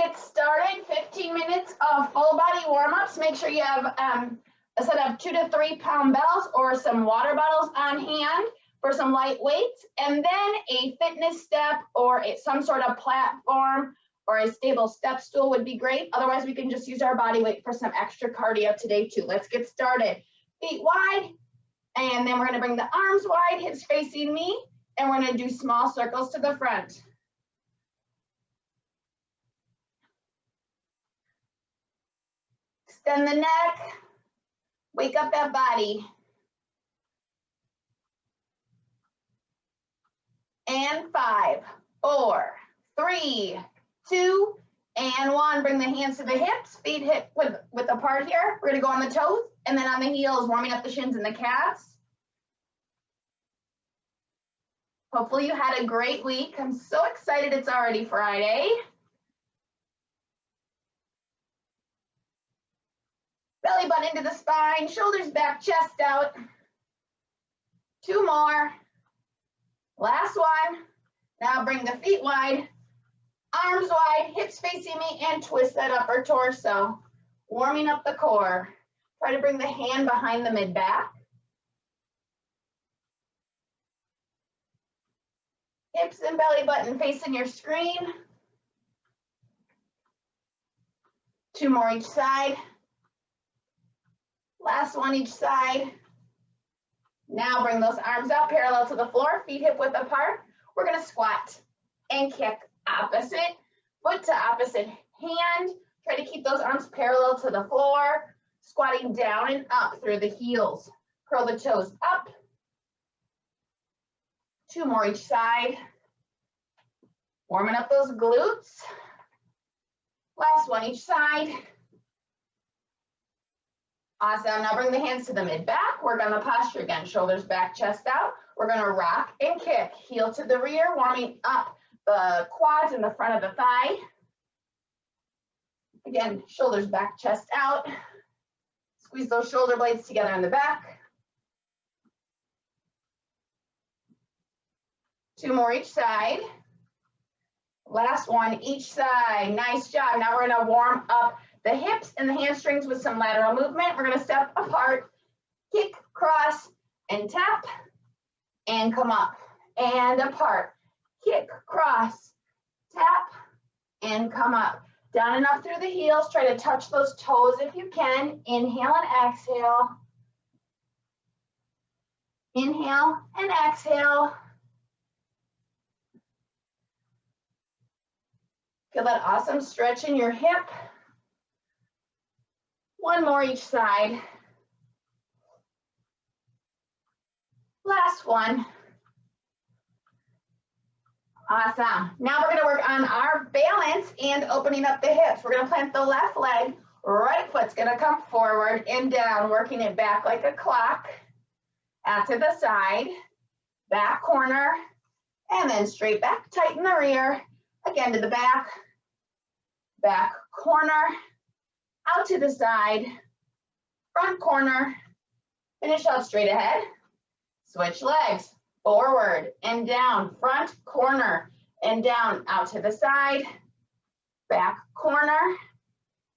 get started. 15 minutes of full body warm-ups. Make sure you have a set of 2 to 3 pound bells or some water bottles on hand for some light weights, and then a fitness step or some sort of platform or a stable step stool would be great. Otherwise, we can just use our body weight for some extra cardio today too. Let's get started. Feet wide, and then we're gonna bring the arms wide, hips facing me, and we're gonna do small circles to the front. Extend the neck, wake up that body. And 5, 4, 3, 2, and 1. Bring the hands to the hips, feet hip width apart here. We're gonna go on the toes and then on the heels, warming up the shins and the calves. Hopefully you had a great week. I'm so excited it's already Friday. Belly button into the spine, shoulders back, chest out. 2 more. Last one. Now bring the feet wide, arms wide, hips facing me, and twist that upper torso. Warming up the core. Try to bring the hand behind the mid-back. Hips and belly button facing your screen. 2 more each side. Last one each side. Now bring those arms out parallel to the floor, feet hip width apart. We're gonna squat and kick opposite foot to opposite hand. Try to keep those arms parallel to the floor, squatting down and up through the heels. Curl the toes up. 2 more each side. Warming up those glutes. Last one each side. Awesome. Now bring the hands to the mid-back. Work on the posture again. Shoulders back, chest out. We're going to rock and kick. Heel to the rear, warming up the quads in the front of the thigh. Again, shoulders back, chest out. Squeeze those shoulder blades together in the back. 2 more each side. Last one each side. Nice job. Now we're going to warm up the hips and the hamstrings with some lateral movement. We're gonna step apart, kick, cross, and tap, and come up, and apart. Kick, cross, tap, and come up. Down and up through the heels. Try to touch those toes if you can. Inhale and exhale. Inhale and exhale. Feel that awesome stretch in your hip. 1 more each side. Last one. Awesome. Now we're going to work on our balance and opening up the hips. We're going to plant the left leg. Right foot's going to come forward and down, working it back like a clock. Out to the side. Back corner. And then straight back. Tighten the rear. Again to the back. Back corner. Out to the side, front corner, finish out straight ahead, switch legs, forward and down, front corner and down, out to the side, back corner,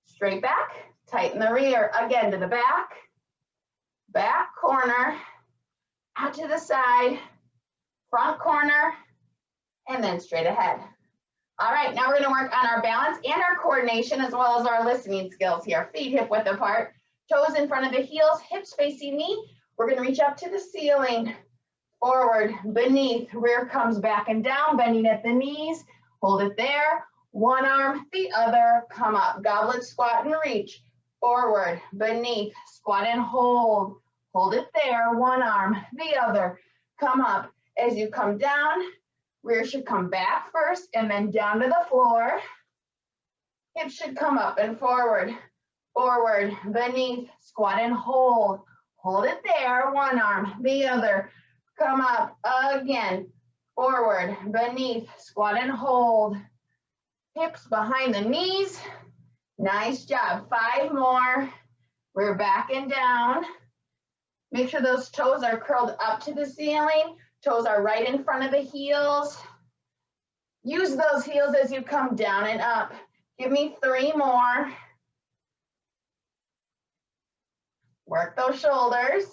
straight back, tighten the rear, again to the back, back corner, out to the side, front corner, and then straight ahead. All right, now we're going to work on our balance and our coordination as well as our listening skills here. Feet hip width apart, toes in front of the heels, hips facing me. We're going to reach up to the ceiling, forward, beneath, rear comes back and down, bending at the knees. Hold it there. One arm, the other, come up. Goblet squat and reach. Forward, beneath, squat and hold. Hold it there. One arm, the other, come up. As you come down, rear should come back first and then down to the floor. Hips should come up and forward, forward, beneath, squat and hold. Hold it there, one arm, the other. Come up again, forward, beneath, squat and hold. Hips behind the knees. Nice job. 5 more. We're back and down. Make sure those toes are curled up to the ceiling. Toes are right in front of the heels. Use those heels as you come down and up. Give me 3 more. Work those shoulders.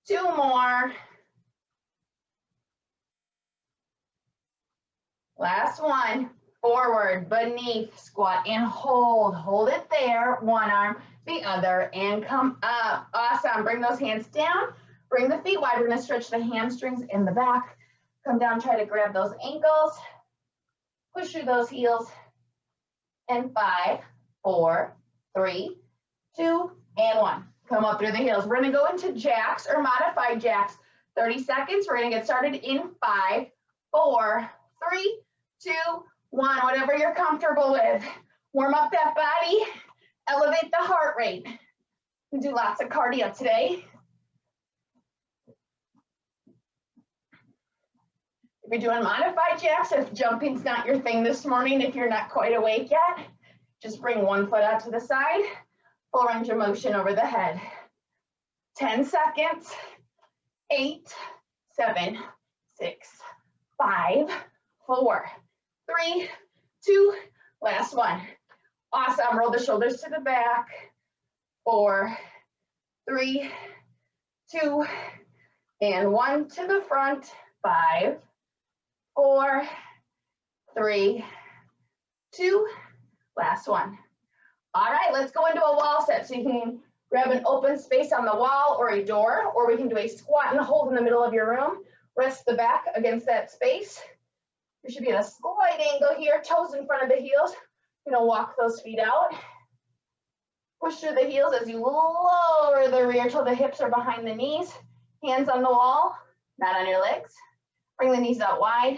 2 more. Last one. Forward, beneath, squat and hold. Hold it there. One arm, the other, and come up. Awesome. Bring those hands down. Bring the feet wide. We're going to stretch the hamstrings in the back. Come down, try to grab those ankles. Push through those heels. And 5, 4, 3, 2, and 1. Come up through the heels. We're going to go into jacks or modified jacks. 30 seconds. We're going to get started in 5, 4, 3, 2, 1. Whatever you're comfortable with. Warm up that body. Elevate the heart rate. We do lots of cardio today. If you're doing modified jacks, if jumping's not your thing this morning, if you're not quite awake yet, just bring one foot out to the side. Full range of motion over the head. 10 seconds. 8, 7, 6, 5, 4, 3, 2, last one. Awesome. Roll the shoulders to the back. 4, 3, 2, and 1 to the front. 5, 4, 3, 2, last one. All right, let's go into a wall set. So you can grab an open space on the wall or a door, or we can do a squat and hold in the middle of your room. Rest the back against that space. You should be at a slight angle here, toes in front of the heels. You're gonna walk those feet out. Push through the heels as you lower the rear till the hips are behind the knees. Hands on the wall, not on your legs. Bring the knees out wide.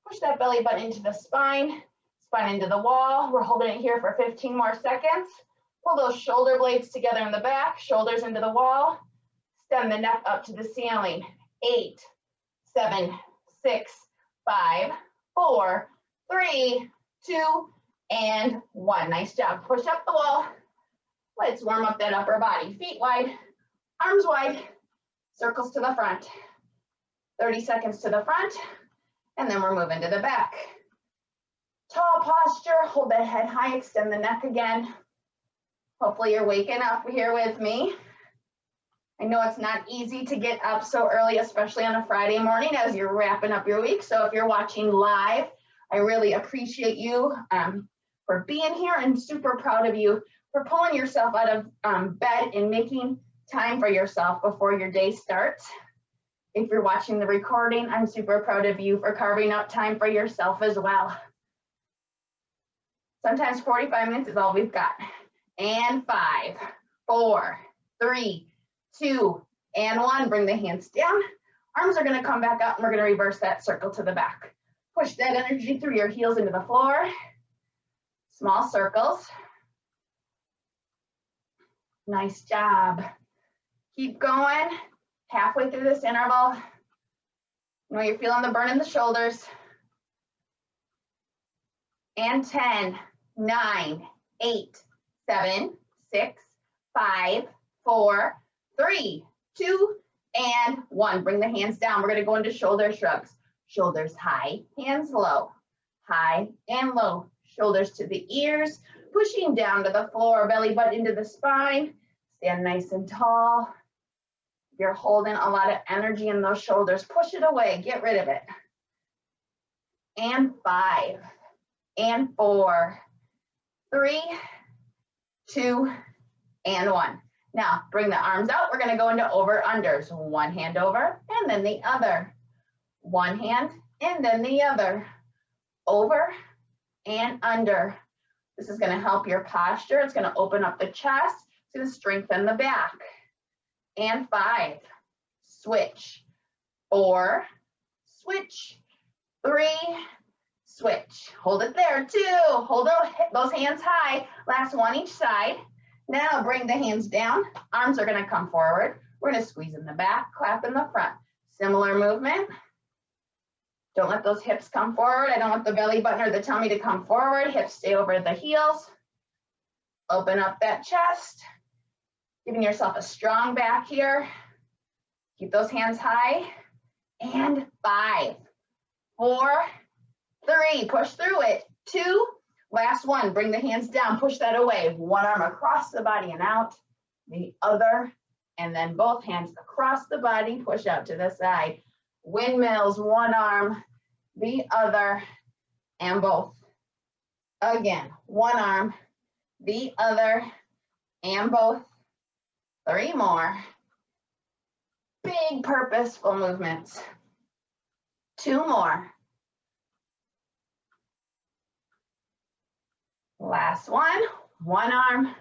Push that belly button into the spine, spine into the wall. We're holding it here for 15 more seconds. Pull those shoulder blades together in the back, shoulders into the wall. Stem the neck up to the ceiling. 8, 7, 6, 5, 4, 3, 2, and 1. Nice job. Push up the wall. Let's warm up that upper body. Feet wide, arms wide, circles to the front. 30 seconds to the front, and then we're moving to the back. Tall posture, hold that head high, extend the neck again. Hopefully you're waking up here with me. I know it's not easy to get up so early, especially on a Friday morning as you're wrapping up your week. So if you're watching live, I really appreciate you for being here and super proud of you for pulling yourself out of bed and making time for yourself before your day starts. If you're watching the recording, I'm super proud of you for carving out time for yourself as well. Sometimes 45 minutes is all we've got. And 5, 4, 3, 2, and 1. Bring the hands down. Arms are going to come back up, and we're going to reverse that circle to the back. Push that energy through your heels into the floor. Small circles. Nice job. Keep going. Halfway through this interval. You know you're feeling the burn in the shoulders. And 10, 9, 8, 7, 6, 5, 4, 3, 2, and 1. Bring the hands down. We're going to go into shoulder shrugs. Shoulders high, hands low. High and low. Shoulders to the ears. Pushing down to the floor. Belly button into the spine. Stand nice and tall. You're holding a lot of energy in those shoulders. Push it away. Get rid of it. And 5, and 4, 3, 2, and 1. Now, bring the arms out. We're going to go into over-unders. One hand over, and then the other. One hand, and then the other. Over and under. This is going to help your posture. It's going to open up the chest. It's going to strengthen the back. And 5, switch. 4, switch. 3, switch. Hold it there. 2, hold those hands high. Last one each side. Now bring the hands down. Arms are going to come forward. We're going to squeeze in the back, clap in the front. Similar movement. Don't let those hips come forward. I don't want the belly button or the tummy to come forward. Hips stay over the heels. Open up that chest. Giving yourself a strong back here. Keep those hands high. And 5, 4, 3. Push through it. 2, Last one, bring the hands down, push that away. One arm across the body and out, the other, and then both hands across the body, push out to the side. Windmills, one arm, the other, and both. Again, one arm, the other, and both. 3 more. Big purposeful movements. 2 more. Last one arm,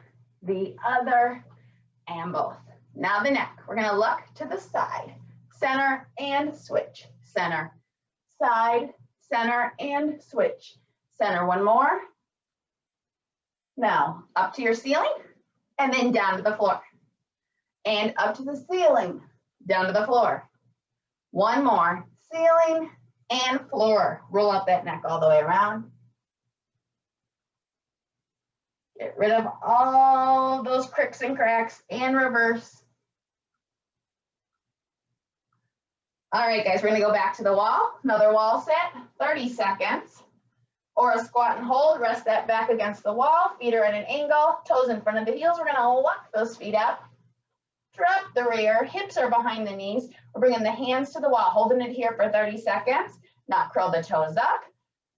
the other, and both. Now the neck. We're going to look to the side, center, and switch. Center, side, center, and switch. Center, one more. Now, up to your ceiling, and then down to the floor. And up to the ceiling, down to the floor. One more, ceiling and floor. Roll out that neck all the way around. Get rid of all those cricks and cracks and reverse. All right, guys, we're gonna go back to the wall. Another wall set, 30 seconds. Or a squat and hold, rest that back against the wall, feet are at an angle, toes in front of the heels. We're gonna walk those feet up, drop the rear, hips are behind the knees. We're bringing the hands to the wall, holding it here for 30 seconds, not curl the toes up.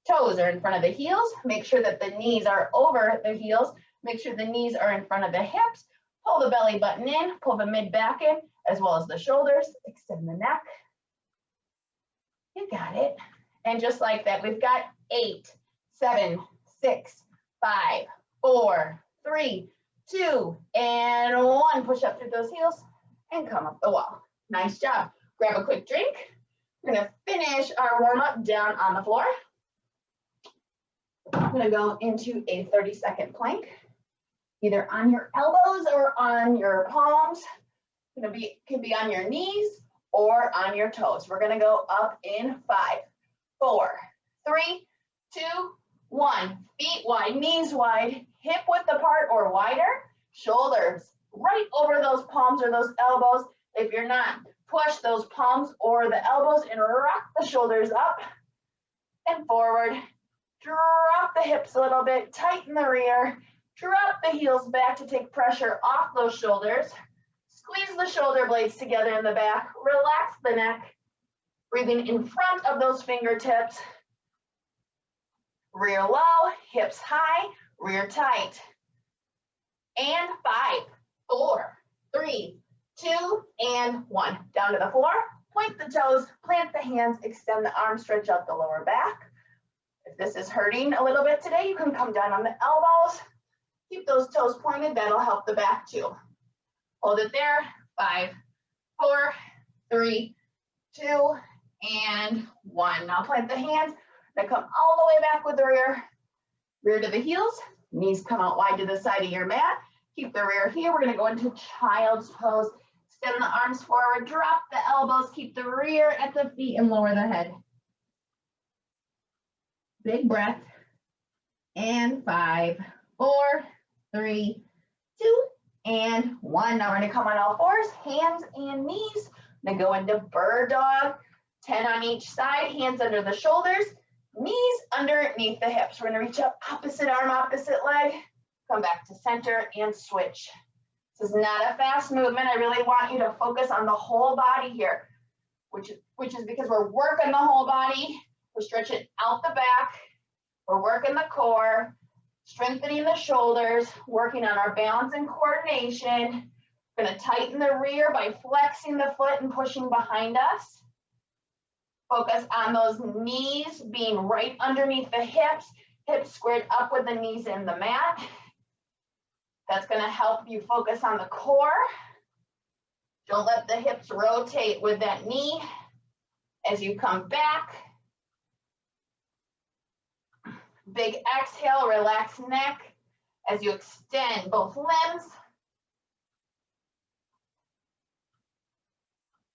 Toes are in front of the heels. Make sure that the knees are over the heels. Make sure the knees are in front of the hips. Pull the belly button in, pull the mid back in, as well as the shoulders. Extend the neck. You got it. And just like that, we've got 8, 7, 6, 5, 4, 3, 2, and 1. Push up through those heels and come up the wall. Nice job. Grab a quick drink. We're gonna finish our warm up down on the floor. I'm gonna go into a 30-second plank, either on your elbows or on your palms. Can be on your knees or on your toes. We're gonna go up in 5, 4, 3, 2, 1. Feet wide, knees wide, hip width apart or wider, shoulders right over those palms or those elbows. If you're not, push those palms or the elbows and rock the shoulders up and forward. Drop the hips a little bit, tighten the rear, drop the heels back to take pressure off those shoulders. Squeeze the shoulder blades together in the back, relax the neck, breathing in front of those fingertips. Rear low, hips high, rear tight. And 5, 4, 3, 2, and 1. Down to the floor, point the toes, plant the hands, extend the arms, stretch out the lower back. If this is hurting a little bit today, you can come down on the elbows. Keep those toes pointed, that'll help the back too. Hold it there, 5, 4, 3, 2, and 1. Now plant the hands, then come all the way back with the rear to the heels. Knees come out wide to the side of your mat. Keep the rear here. We're gonna go into child's pose. Extend the arms forward, drop the elbows, keep the rear at the feet and lower the head. Big breath. And 5, 4, 3, 2, and 1. Now we're gonna come on all fours, hands and knees. Then go into bird dog, 10 on each side, hands under the shoulders, knees underneath the hips. We're gonna reach up, opposite arm, opposite leg, come back to center and switch. This is not a fast movement. I really want you to focus on the whole body here, which is because we're working the whole body. We're stretching out the back. We're working the core, strengthening the shoulders, working on our balance and coordination. We're gonna tighten the rear by flexing the foot and pushing behind us. Focus on those knees being right underneath the hips squared up with the knees in the mat. That's gonna help you focus on the core. Don't let the hips rotate with that knee as you come back. Big exhale, relax neck as you extend both limbs.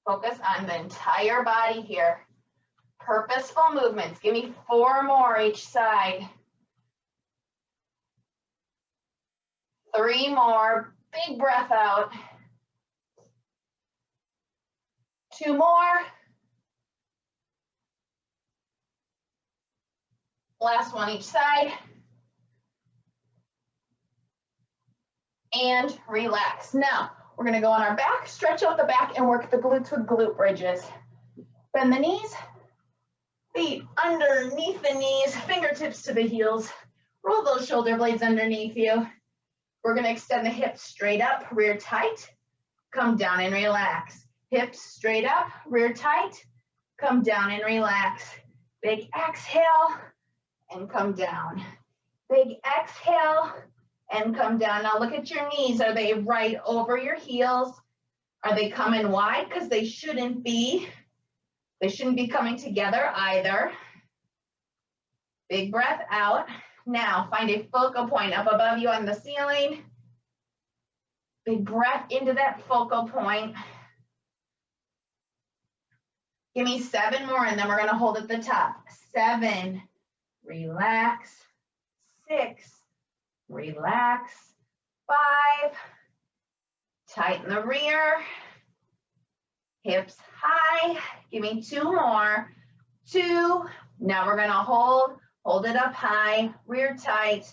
Focus on the entire body here. Purposeful movements. Give me 4 more each side. 3 more. Big breath out. 2 more. Last one each side. and relax. Now, we're gonna go on our back, stretch out the back and work the glutes with glute bridges. Bend the knees, feet underneath the knees, fingertips to the heels. Roll those shoulder blades underneath you. We're gonna extend the hips straight up, rear tight, come down and relax. Hips straight up, rear tight, come down and relax. Big exhale and come down. Big exhale and come down. Now look at your knees. Are they right over your heels? Are they coming wide? Because they shouldn't be. They shouldn't be coming together either. Big breath out. Now find a focal point up above you on the ceiling. Big breath into that focal point. Give me 7 more and then we're gonna hold at the top. 7, relax. 6, relax. 5, tighten the rear. Hips high. Give me 2 more. 2, now we're gonna hold it up high, rear tight.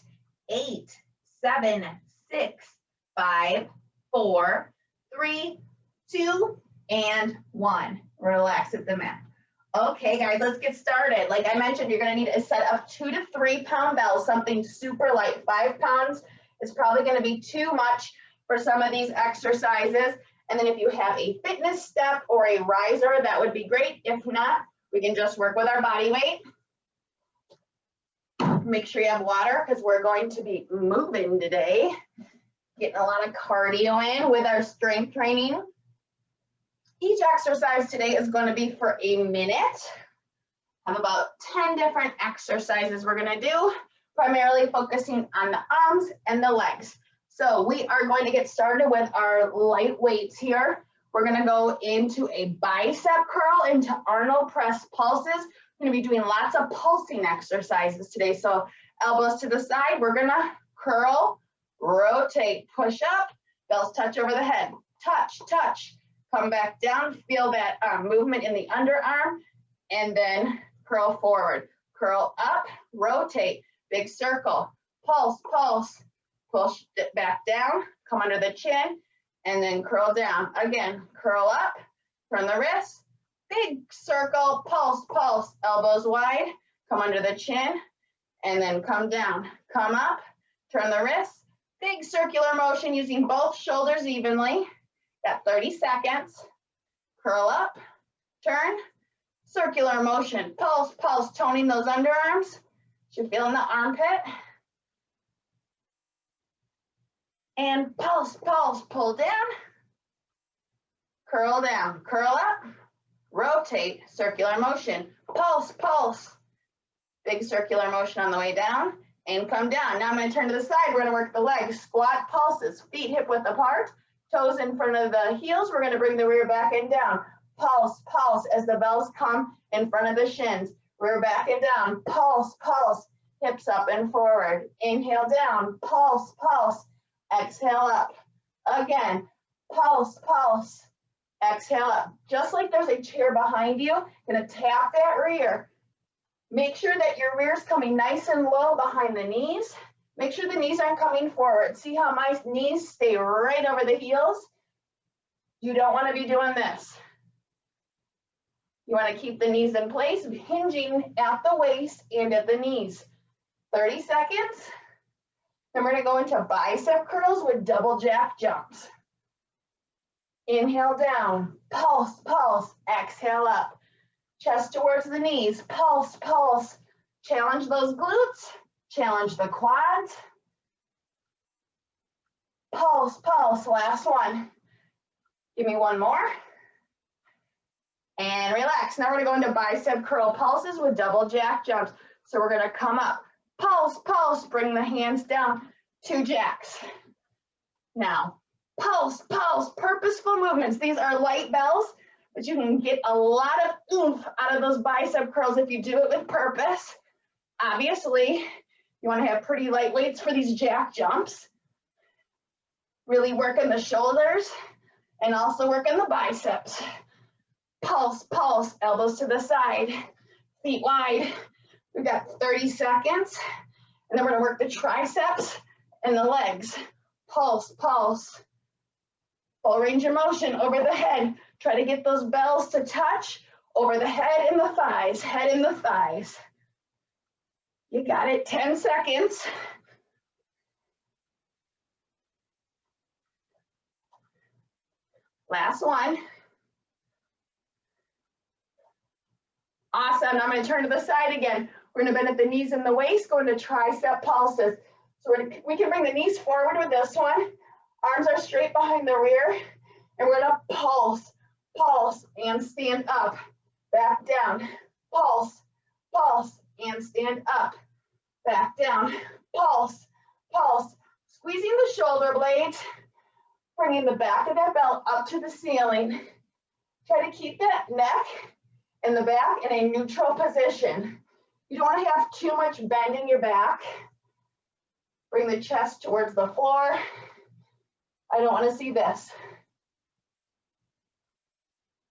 8, 7, 6, 5, 4, 3, 2, and 1. Relax at the mat. Okay, guys, let's get started. Like I mentioned, you're gonna need a set of 2 to 3 pound bells, something super light. 5 pounds is probably gonna be too much for some of these exercises. And then if you have a fitness step or a riser, that would be great. If not, we can just work with our body weight. Make sure you have water because we're going to be moving today. Getting a lot of cardio in with our strength training. Each exercise today is going to be for a minute. I have about 10 different exercises we're going to do, primarily focusing on the arms and the legs. So we are going to get started with our light weights here. We're going to go into a bicep curl, into Arnold press pulses. We're going to be doing lots of pulsing exercises today. So elbows to the side, we're going to curl, rotate, push up, bells touch over the head, touch, touch. Come back down, feel that movement in the underarm, and then curl forward. Curl up, rotate, big circle, pulse, pulse, push it back down, come under the chin, and then curl down. Again, curl up, turn the wrists, big circle, pulse, pulse, elbows wide, come under the chin, and then come down. Come up, turn the wrists, big circular motion using both shoulders evenly. Got 30 seconds. Curl up, turn, circular motion, pulse, pulse, toning those underarms. Should feel in the armpit. And pulse, pulse, pull down, curl down, curl up, rotate, circular motion, pulse, pulse, big circular motion on the way down, and come down. Now I'm going to turn to the side. We're going to work the legs, squat pulses, feet hip width apart. Toes in front of the heels. We're going to bring the rear back and down. Pulse, pulse as the bells come in front of the shins. Rear back and down. Pulse, pulse. Hips up and forward. Inhale down. Pulse, pulse. Exhale up. Again. Pulse, pulse. Exhale up. Just like there's a chair behind you, going to tap that rear. Make sure that your rear is coming nice and low behind the knees. Make sure the knees aren't coming forward. See how my knees stay right over the heels? You don't want to be doing this. You want to keep the knees in place, hinging at the waist and at the knees. 30 seconds. Then we're going to go into bicep curls with double jack jumps. Inhale down, pulse, pulse, exhale up. Chest towards the knees, pulse, pulse. Challenge those glutes. Challenge the quads. Pulse, pulse, last one. Give me 1 more. And relax. Now we're going to go into bicep curl pulses with double jack jumps. So we're going to come up. Pulse, pulse, bring the hands down. 2 jacks. Now, pulse, pulse, purposeful movements. These are light bells, but you can get a lot of oomph out of those bicep curls if you do it with purpose. Obviously, you want to have pretty light weights for these jack jumps. Really working the shoulders and also working the biceps. Pulse, pulse, elbows to the side, feet wide. We've got 30 seconds. And then we're going to work the triceps and the legs. pulse, pulse. Full range of motion over the head. Try to get those bells to touch over the head and the thighs, head and the thighs. You got it, 10 seconds. Last one. Awesome, now I'm gonna turn to the side again. We're gonna bend at the knees and the waist, go into tricep pulses. So we can bring the knees forward with this one. Arms are straight behind the rear. And we're gonna pulse, pulse, and stand up, back down. Pulse, pulse, and stand up, back down. Pulse, pulse, squeezing the shoulder blades, bringing the back of that belt up to the ceiling. Try to keep that neck and the back in a neutral position. You don't want to have too much bend in your back. Bring the chest towards the floor. I don't want to see this.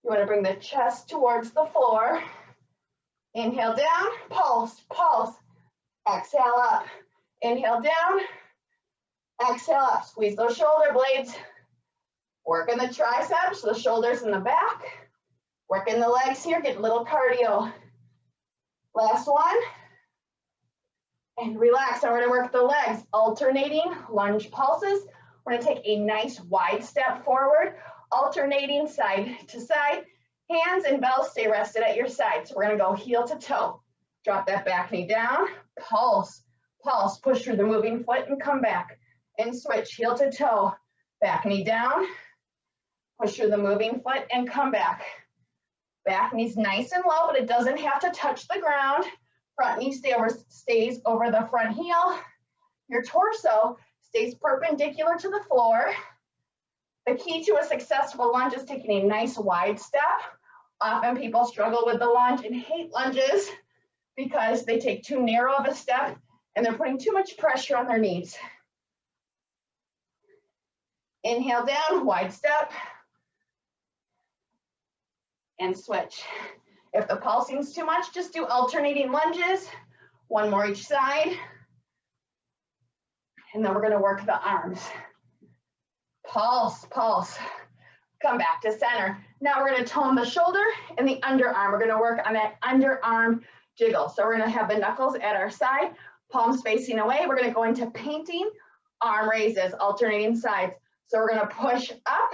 You want to bring the chest towards the floor. Inhale down, pulse, pulse. Exhale up. Inhale down, exhale up. Squeeze those shoulder blades. Work in the triceps, the shoulders in the back. Work in the legs here, get a little cardio. Last one. And relax, and we're gonna work the legs, alternating lunge pulses. We're gonna take a nice wide step forward, alternating side to side. Hands and bells stay rested at your side. So we're gonna go heel to toe. Drop that back knee down, pulse, pulse, push through the moving foot and come back. And switch, heel to toe, back knee down, push through the moving foot and come back. Back knee's nice and low, but it doesn't have to touch the ground. Front knee stays over the front heel. Your torso stays perpendicular to the floor. The key to a successful lunge is taking a nice wide step. Often people struggle with the lunge and hate lunges because they take too narrow of a step and they're putting too much pressure on their knees. Inhale down, wide step, and switch. If the pulsing's too much, just do alternating lunges, one more each side. And then we're gonna work the arms. Pulse, pulse, come back to center. Now we're gonna tone the shoulder and the underarm. We're gonna work on that underarm jiggle. So we're gonna have the knuckles at our side, palms facing away. We're gonna go into painting, arm raises, alternating sides. So we're gonna push up,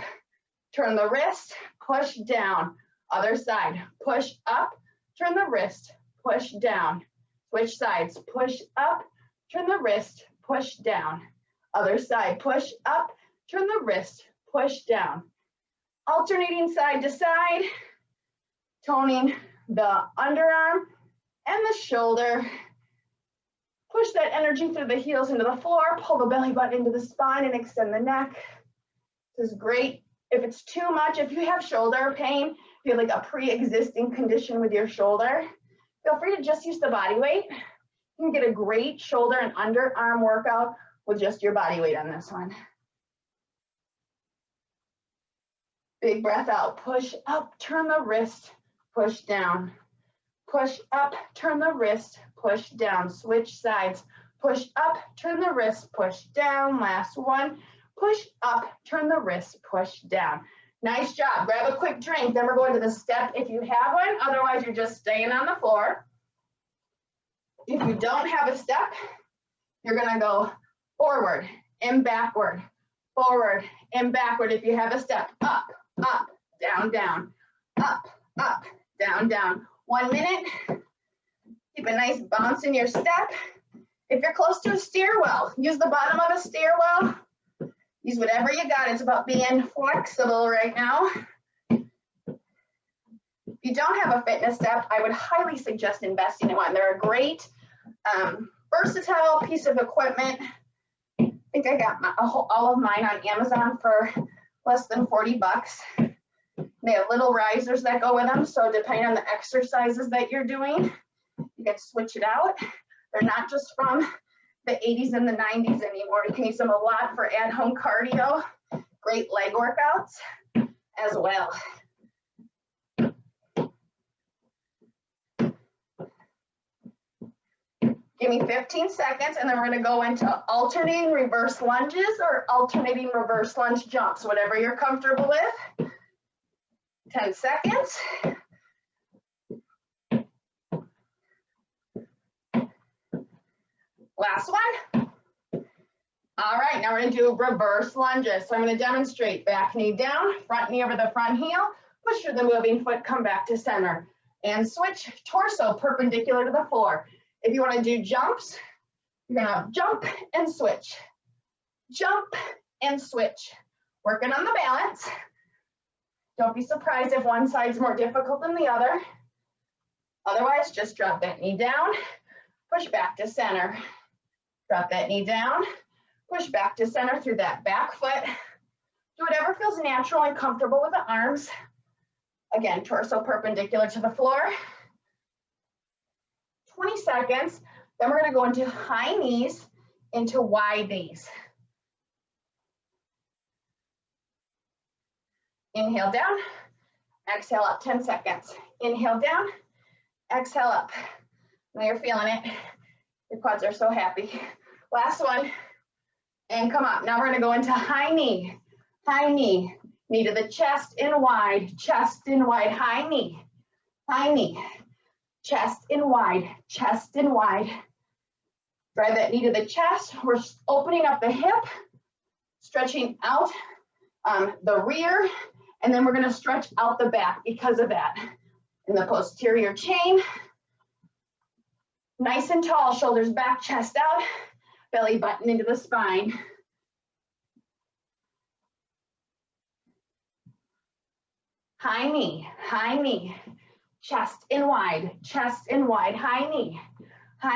turn the wrist, push down. Other side, push up, turn the wrist, push down. Switch sides, push up, turn the wrist, push down. Other side, push up, turn the wrist, push down. Alternating side to side, toning the underarm and the shoulder. Push that energy through the heels into the floor, pull the belly button into the spine and extend the neck. This is great. If it's too much, if you have shoulder pain, if you have like a pre-existing condition with your shoulder, feel free to just use the body weight. You can get a great shoulder and underarm workout with just your body weight on this one. Big breath out, push up, turn the wrist, push down. Push up, turn the wrist, push down. Switch sides, push up, turn the wrist, push down. Last one, push up, turn the wrist, push down. Nice job. Grab a quick drink. Then we're going to the step if you have one. Otherwise, you're just staying on the floor. If you don't have a step, you're going to go forward and backward, forward and backward. If you have a step, up, up, down, down, up, down, down. 1 minute. Keep a nice bounce in your step. If you're close to a stairwell, use the bottom of a stairwell. Use whatever you got. It's about being flexible right now. If you don't have a fitness step, I would highly suggest investing in one. They're a great, versatile piece of equipment. I think I got all of mine on Amazon for less than 40 bucks. They have little risers that go with them. So depending on the exercises that you're doing, you get to switch it out. They're not just from the 80s and the 90s anymore. You can use them a lot for at-home cardio, great leg workouts as well. Give me 15 seconds, and then we're gonna go into alternating reverse lunges or alternating reverse lunge jumps, whatever you're comfortable with. 10 seconds. Last one. All right, now we're gonna do reverse lunges. So I'm gonna demonstrate back knee down, front knee over the front heel, push through the moving foot, come back to center, and switch torso perpendicular to the floor. If you wanna do jumps, you're gonna jump and switch, jump and switch. Working on the balance. Don't be surprised if one side's more difficult than the other. Otherwise, just drop that knee down, push back to center. Drop that knee down, push back to center through that back foot. Do whatever feels natural and comfortable with the arms. Again, torso perpendicular to the floor. 20 seconds. Then we're going to go into high knees, into wide knees. Inhale down, exhale up, 10 seconds. Inhale down, exhale up. Now you're feeling it. Your quads are so happy. Last one, and come up. Now we're gonna go into high knee, knee to the chest and wide, high knee, chest and wide. Drive that knee to the chest. We're opening up the hip, stretching out the rear, and then we're gonna stretch out the back because of that. In the posterior chain, nice and tall, shoulders back, chest out, belly button into the spine. High knee, chest and wide, high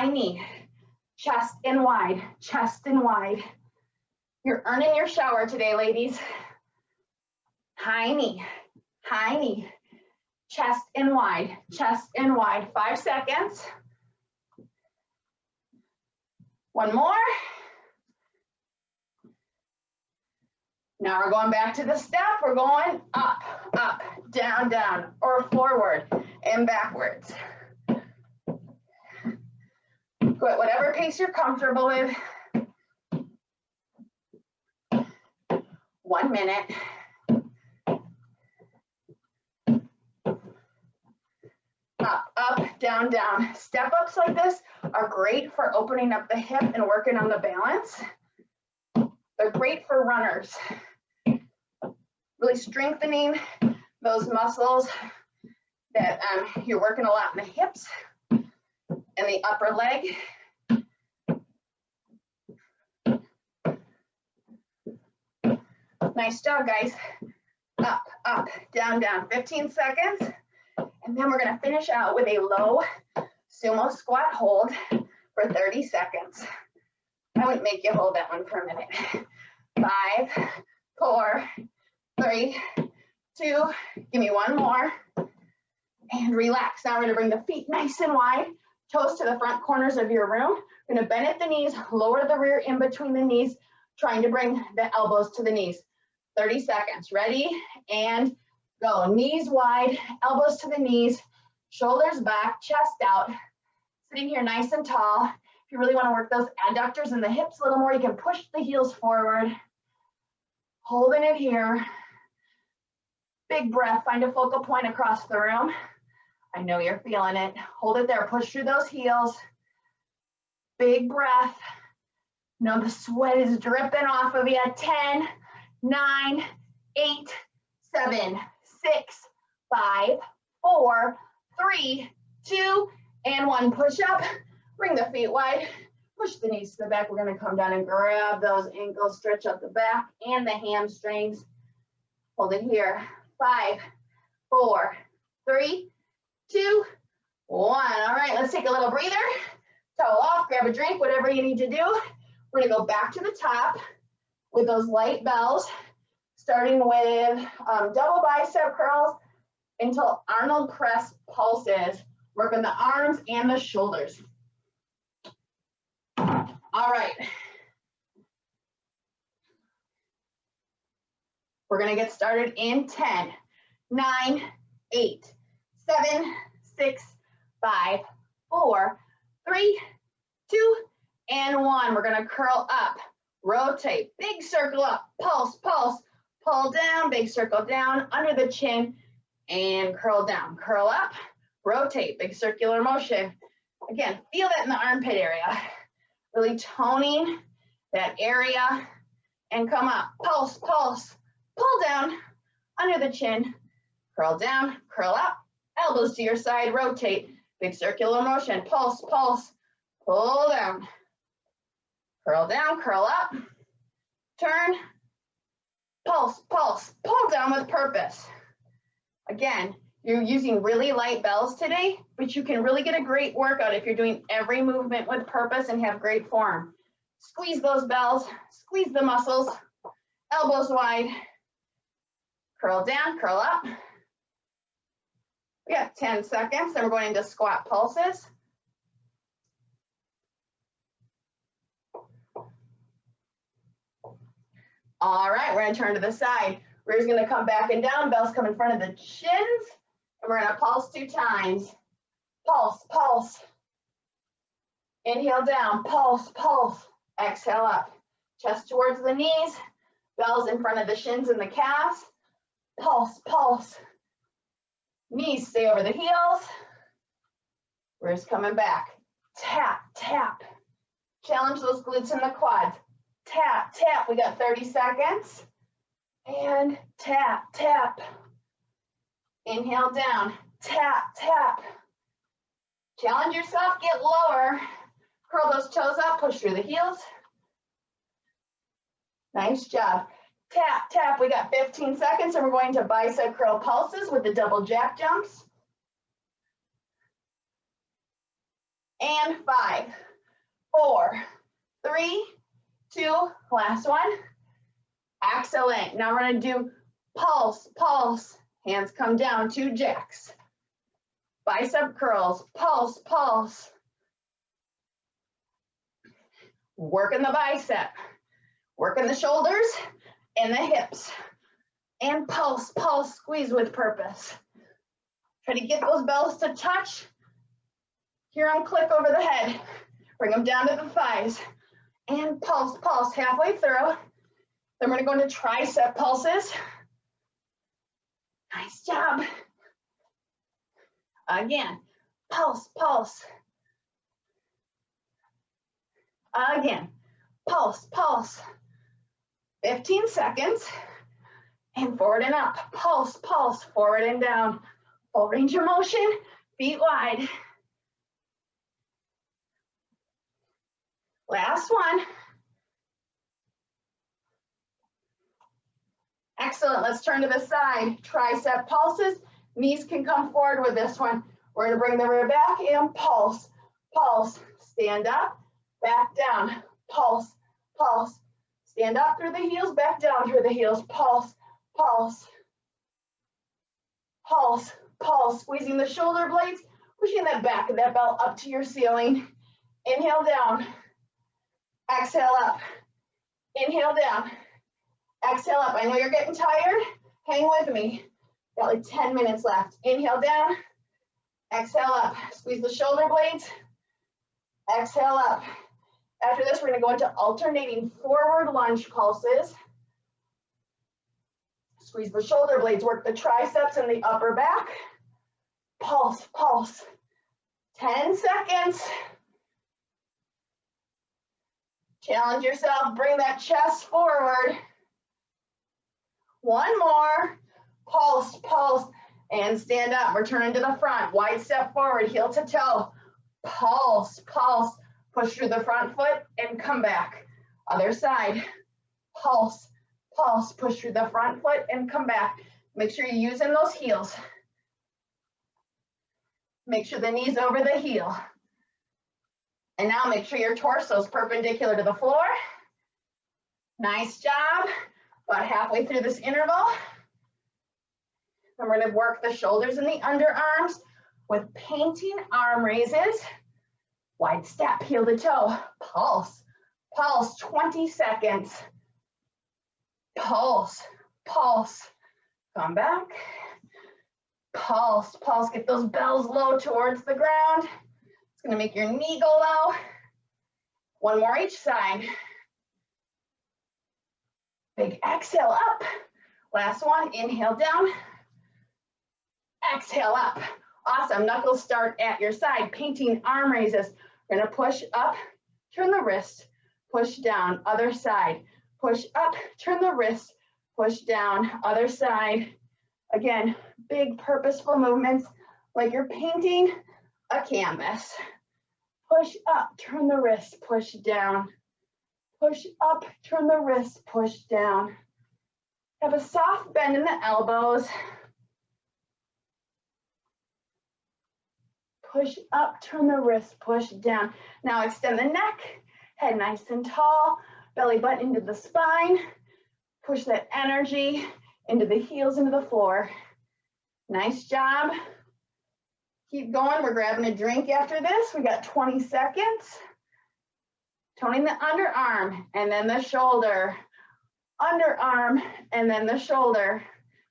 knee, chest and wide. You're earning your shower today, ladies. High knee, chest and wide, 5 seconds. One more. Now we're going back to the step. We're going up, down, or forward and backwards. Go at whatever pace you're comfortable with. 1 minute. Up, down. Step ups like this are great for opening up the hip and working on the balance. They're great for runners. Really strengthening those muscles that you're working a lot in the hips and the upper leg. Nice job, guys. Up, down, 15 seconds. And then we're gonna finish out with a low sumo squat hold for 30 seconds. I wouldn't make you hold that one for a minute. 5, 4, 3, 2, give me one more. And relax. Now we're gonna bring the feet nice and wide, toes to the front corners of your room. We're gonna bend at the knees, lower the rear in between the knees, trying to bring the elbows to the knees. 30 seconds, ready, and go. Knees wide, elbows to the knees, shoulders back, chest out. Sitting here nice and tall. If you really want to work those adductors and the hips a little more, you can push the heels forward. Holding it here. Big breath, find a focal point across the room. I know you're feeling it. Hold it there, push through those heels. Big breath. Know the sweat is dripping off of you. 10, 9, 8, 7, 6, 5, 4, 3, 2, and 1. Push up, bring the feet wide, push the knees to the back. We're gonna come down and grab those ankles, stretch out the back and the hamstrings. Hold it here. 5, 4, 3, 2, 1. All right, let's take a little breather. Towel off, grab a drink, whatever you need to do. We're gonna go back to the top with those light bells, starting with double bicep curls until Arnold press pulses. Working the arms and the shoulders. All right. We're gonna get started in 10, 9, 8, 7, 6, 5, 4, 3, 2, and 1. We're gonna curl up, rotate, big circle up, pulse, pulse, pull down, big circle down, under the chin, and curl down. Curl up, rotate, big circular motion. Again, feel that in the armpit area. Really toning that area, and come up, pulse, pulse, pull down, under the chin, curl down, curl up, elbows to your side, rotate, big circular motion, pulse, pulse, pull down, curl up, turn, pulse, pulse, pull down with purpose. Again, you're using really light bells today, but you can really get a great workout if you're doing every movement with purpose and have great form. Squeeze those bells, squeeze the muscles, elbows wide, curl down, curl up. We got 10 seconds, then we're going into squat pulses. All right, we're gonna turn to the side. Rear's gonna come back and down, bells come in front of the shins, and we're gonna pulse 2 times. Pulse, pulse. Inhale down, pulse, pulse. Exhale up. Chest towards the knees, bells in front of the shins and the calves. Pulse, pulse. Knees stay over the heels. Rear's coming back. Tap, tap. Challenge those glutes and the quads. Tap, tap. We got 30 seconds. And tap, tap. Inhale down. Tap, tap. Challenge yourself. Get lower. Curl those toes up. Push through the heels. Nice job. Tap, tap. We got 15 seconds, and we're going to bicep curl pulses with the double jack jumps. And 5, 4, 3, 2, last one. Excellent. Now we're going to do pulse, pulse. Hands come down, 2 jacks. Bicep curls, pulse, pulse. Working the bicep, working the shoulders and the hips. And pulse, pulse, squeeze with purpose. Try to get those bells to touch. Hear them click over the head. Bring them down to the thighs. And pulse, pulse, halfway through. Then we're going to go into tricep pulses. Nice job. Again, pulse, pulse. Again, pulse, pulse. 15 seconds. And forward and up. Pulse, pulse, forward and down. Full range of motion, feet wide. Last one. Excellent. Let's turn to the side. Tricep pulses. Knees can come forward with this one. We're going to bring the rear back and pulse, pulse. Stand up, back down. Pulse, pulse. Stand up through the heels, back down through the heels. Pulse, pulse. Pulse, pulse. Squeezing the shoulder blades, pushing that back of that belt up to your ceiling. Inhale down. Exhale up. Inhale down. Exhale up. I know you're getting tired. Hang with me. Got like 10 minutes left. Inhale down. Exhale up. Squeeze the shoulder blades. Exhale up. After this, we're going to go into alternating forward lunge pulses. Squeeze the shoulder blades. Work the triceps and the upper back. Pulse, pulse. 10 seconds. Challenge yourself. Bring that chest forward. One more. Pulse, pulse, and stand up. Return to the front. Wide step forward, heel to toe. Pulse, pulse. Push through the front foot and come back. Other side. Pulse, pulse. Push through the front foot and come back. Make sure you're using those heels. Make sure the knee's over the heel. And now make sure your torso is perpendicular to the floor. Nice job. About halfway through this interval. And we're going to work the shoulders and the underarms with painting arm raises. Wide step, heel to toe. Pulse, pulse, 20 seconds. Pulse, pulse. Come back. Pulse, pulse. Get those bells low towards the ground. It's going to make your knee go low. One more each side. Big exhale up. Last one, inhale down. Exhale up. Awesome, knuckles start at your side, painting arm raises. We're gonna push up, turn the wrist, push down, other side. Push up, turn the wrist, push down, other side. Again, big purposeful movements like you're painting a canvas. Push up, turn the wrist, push down. Push up, turn the wrist, push down. Have a soft bend in the elbows. Push up, turn the wrist, push down. Now extend the neck, head nice and tall, belly button into the spine. Push that energy into the heels, into the floor. Nice job. Keep going, we're grabbing a drink after this. We got 20 seconds. Toning the underarm and then the shoulder. Underarm and then the shoulder.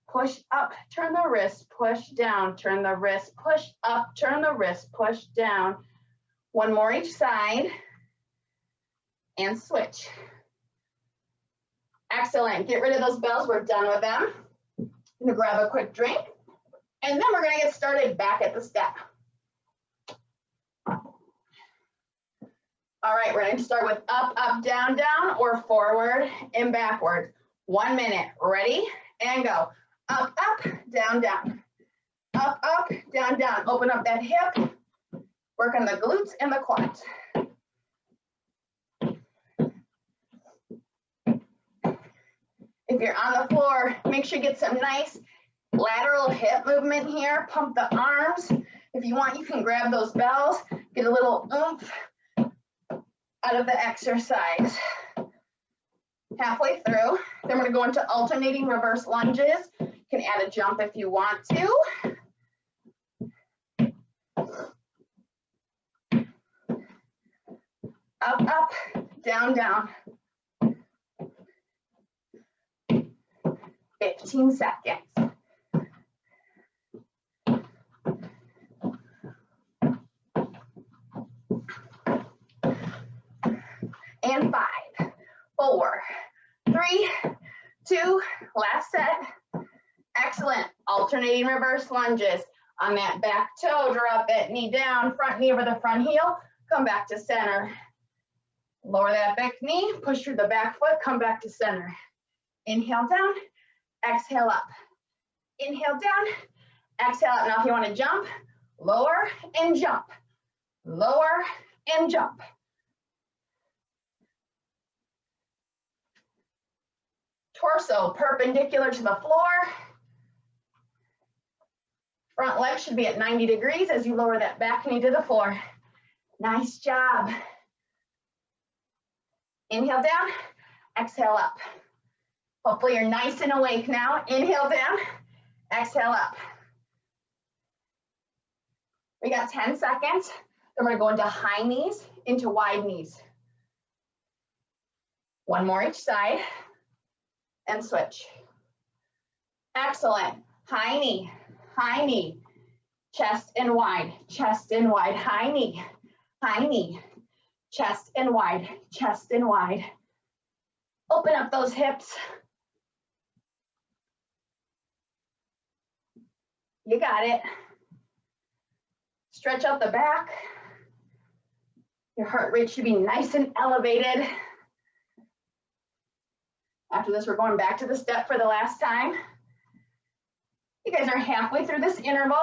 Push up, turn the wrist, push down, turn the wrist, push up, turn the wrist, push down. One more each side. And switch. Excellent. Get rid of those bells. We're done with them. I'm going to grab a quick drink. And then we're going to get started back at the step. All right, we're going to start with up, up, down, down, or forward and backward. 1 minute. Ready? And go. Up, up, down, down. Up, up, down, down. Open up that hip. Work on the glutes and the quads. If you're on the floor, make sure you get some nice lateral hip movement here. Pump the arms. If you want, you can grab those bells. Get a little oomph out of the exercise. Halfway through, then we're going to go into alternating reverse lunges. You can add a jump if you want to. Up, up, down, down. 15 seconds. And 5, 4, 3, 2, last set. Excellent. Alternating reverse lunges. On that back toe, drop that knee down, front knee over the front heel, come back to center. Lower that back knee, push through the back foot, come back to center. Inhale down, exhale up. Inhale down, exhale up. Now if you want to jump, lower and jump. Lower and jump. Torso perpendicular to the floor. Front leg should be at 90 degrees as you lower that back knee to the floor. Nice job. Inhale down, exhale up. Hopefully you're nice and awake now. Inhale down, exhale up. We got 10 seconds. Then we're going to go into high knees, into wide knees. One more each side. And switch. Excellent. High knee, chest and wide, high knee, chest and wide. Open up those hips. You got it. Stretch out the back. Your heart rate should be nice and elevated. After this, we're going back to the step for the last time. You guys are halfway through this interval.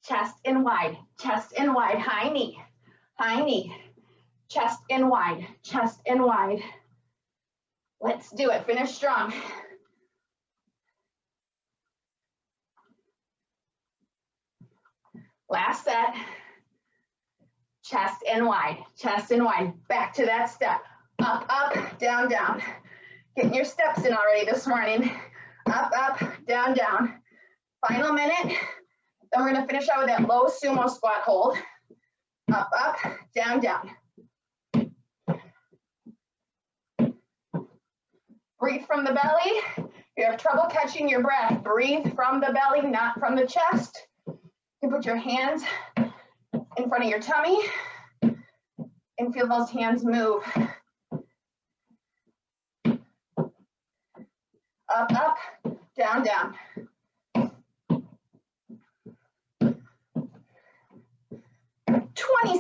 Chest and wide, high knee, chest and wide. Let's do it, finish strong. Last set. Chest and wide, back to that step. Up, up, down, down. Getting your steps in already this morning. Up, up, down, down. Final minute. Then we're gonna finish out with that low sumo squat hold. Up, up, down, down. Breathe from the belly. If you have trouble catching your breath, breathe from the belly, not from the chest. You can put your hands in front of your tummy and feel those hands move. Up, up, down, down.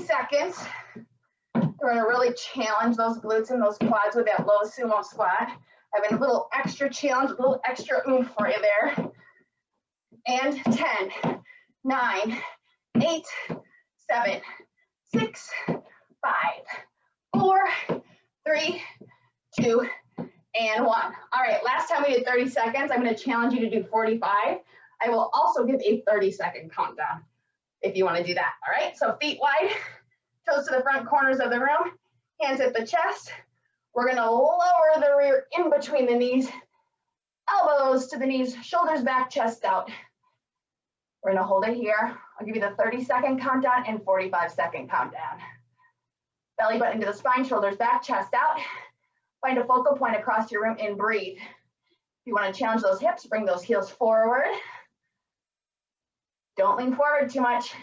Seconds. We're gonna really challenge those glutes and those quads with that low sumo squat. Having a little extra challenge, a little extra oomph for you there. And 10, 9, 8, 7, 6, 5, 4, 3, 2, and 1. All right, last time we did 30 seconds. I'm gonna challenge you to do 45. I will also give a 30-second countdown if you wanna do that. All right, so feet wide, toes to the front corners of the room, hands at the chest. We're gonna lower the rear in between the knees, elbows to the knees, shoulders back, chest out. We're gonna hold it here. I'll give you the 30-second countdown and 45-second countdown. Belly button to the spine, shoulders back, chest out. Find a focal point across your room and breathe. If you wanna challenge those hips, bring those heels forward. Don't lean forward too much.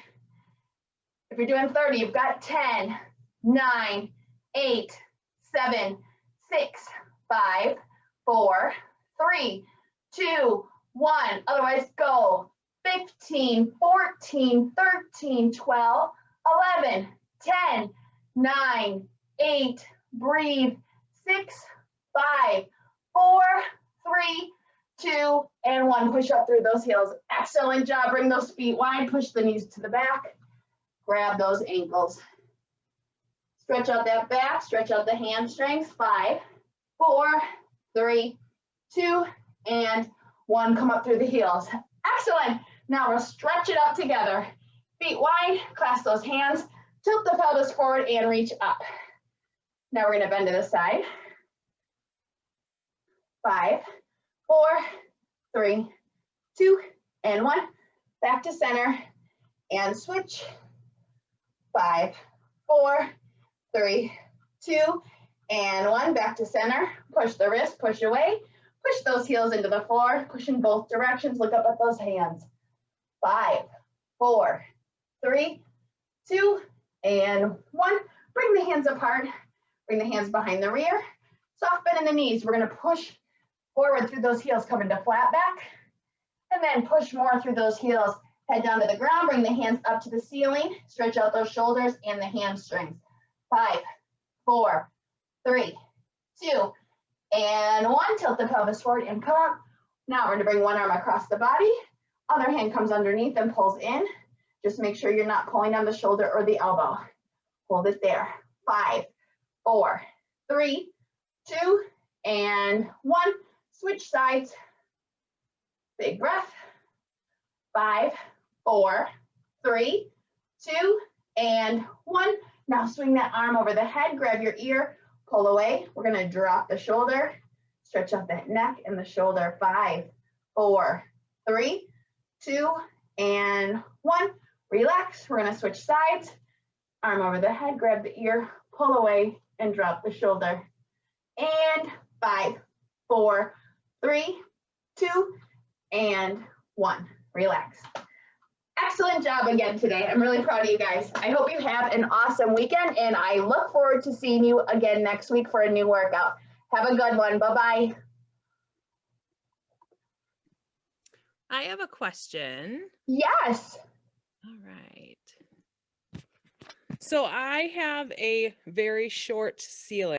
If you're doing 30, you've got 10, 9, 8, 7, 6, 5, 4, 3, 2, 1. Otherwise, go. 15, 14, 13, 12, 11, 10, 9, 8, breathe. 6, 5, 4, 3, 2, and 1. Push up through those heels. Excellent job. Bring those feet wide. Push the knees to the back. Grab those ankles. Stretch out that back. Stretch out the hamstrings. 5, 4, 3, 2, and 1. Come up through the heels. Excellent. Now we'll stretch it up together. Feet wide. Clasp those hands. Tilt the pelvis forward and reach up. Now we're going to bend to the side. 5, 4, 3, 2, and 1. Back to center and switch. 5, 4, 3, 2, and 1. Back to center. Push the wrist, push away. Push those heels into the floor. Push in both directions. Look up at those hands. 5, 4, 3, 2, and 1. Bring the hands apart. Bring the hands behind the rear. Soft bend in the knees. We're going to push forward through those heels, come into flat back. And then push more through those heels. Head down to the ground. Bring the hands up to the ceiling. Stretch out those shoulders and the hamstrings. 5, 4, 3, 2, and 1. Tilt the pelvis forward and come up. Now we're going to bring one arm across the body. Other hand comes underneath and pulls in. Just make sure you're not pulling on the shoulder or the elbow. Hold it there. 5, 4, 3, 2, and 1. Switch sides. Big breath. 5, 4, 3, 2, and 1. Now swing that arm over the head. Grab your ear. Pull away. We're going to drop the shoulder. Stretch out that neck and the shoulder. 5, 4, 3, 2, and 1. Relax. We're going to switch sides. Arm over the head. Grab the ear. Pull away and drop the shoulder. And 5, 4, 3, 2, and 1. Relax. Excellent job again today. I'm really proud of you guys. I hope you have an awesome weekend, and I look forward to seeing you again next week for a new workout. Have a good one. Bye-bye. I have a question. Yes. All right. So I have a very short ceiling.